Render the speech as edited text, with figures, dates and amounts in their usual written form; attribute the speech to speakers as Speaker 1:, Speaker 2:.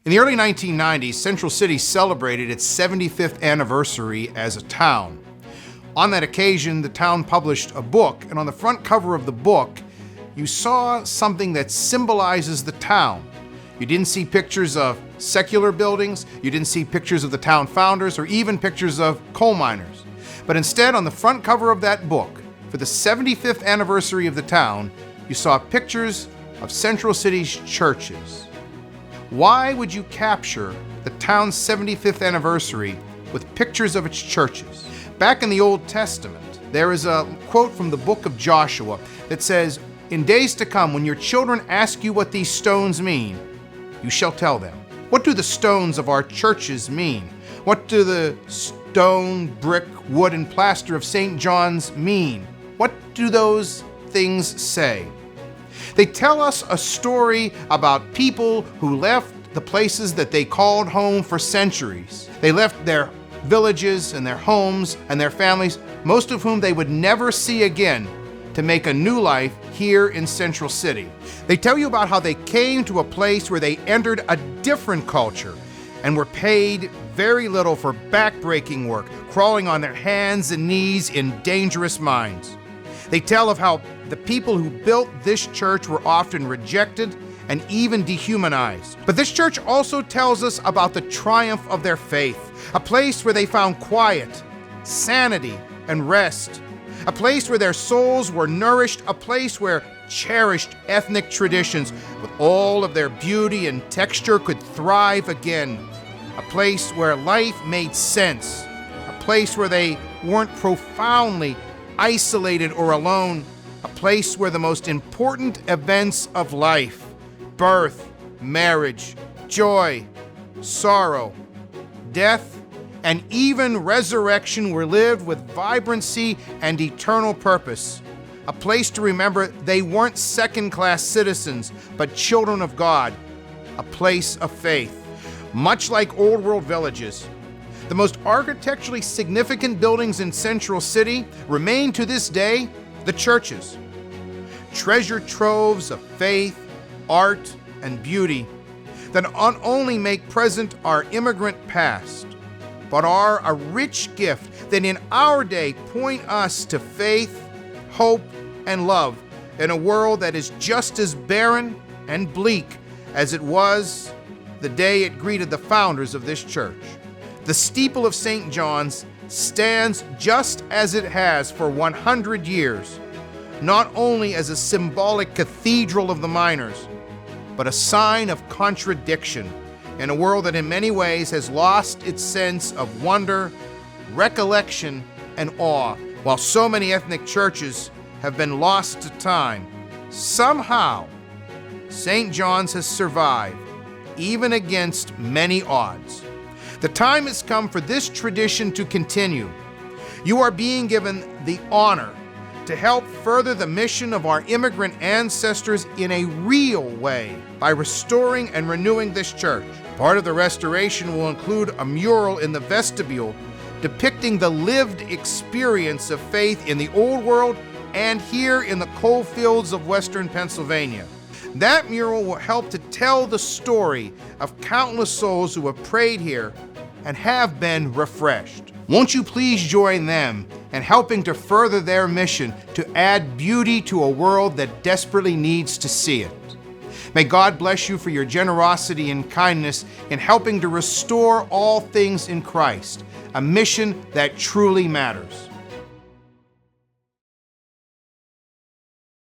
Speaker 1: In the early 1990s, Central City celebrated its 75th anniversary as a town. On that occasion, the town published a book, and on the front cover of the book, you saw something that symbolizes the town. You didn't see pictures of secular buildings, you didn't see pictures of the town founders, or even pictures of coal miners. But instead, on the front cover of that book, for the 75th anniversary of the town, you saw pictures of Central City's churches. Why would you capture the town's 75th anniversary with pictures of its churches? Back in the Old Testament, there is a quote from the book of Joshua that says, "In days to come, when your children ask you what these stones mean, you shall tell them." What do the stones of our churches mean? What do the stone, brick, wood, and plaster of St. John's mean? What do those things say? They tell us a story about people who left the places that they called home for centuries. They left their villages and their homes and their families, most of whom they would never see again, to make a new life here in Central City. They tell you about how they came to a place where they entered a different culture and were paid very little for backbreaking work, crawling on their hands and knees in dangerous mines. They tell of how the people who built this church were often rejected and even dehumanized. But this church also tells us about the triumph of their faith, a place where they found quiet, sanity, and rest, a place where their souls were nourished, a place where cherished ethnic traditions with all of their beauty and texture could thrive again, a place where life made sense, a place where they weren't profoundly isolated or alone, a place where the most important events of life, birth, marriage, joy, sorrow, death, and even resurrection were lived with vibrancy and eternal purpose. A place to remember they weren't second-class citizens, but children of God. A place of faith. Much like old world villages, the most architecturally significant buildings in Central City remain to this day the churches. Treasure troves of faith, art, and beauty that not only make present our immigrant past, but are a rich gift that in our day point us to faith, hope, and love in a world that is just as barren and bleak as it was the day it greeted the founders of this church. The steeple of St. John's stands just as it has for 100 years, not only as a symbolic cathedral of the miners, but a sign of contradiction in a world that in many ways has lost its sense of wonder, recollection, and awe. While so many ethnic churches have been lost to time, somehow St. John's has survived, even against many odds. The time has come for this tradition to continue. You are being given the honor to help further the mission of our immigrant ancestors in a real way by restoring and renewing this church. Part of the restoration will include a mural in the vestibule depicting the lived experience of faith in the Old World and here in the coal fields of Western Pennsylvania. That mural will help to tell the story of countless souls who have prayed here and have been refreshed. Won't you please join them in helping to further their mission to add beauty to a world that desperately needs to see it? May God bless you for your generosity and kindness in helping to restore all things in Christ, a mission that truly matters.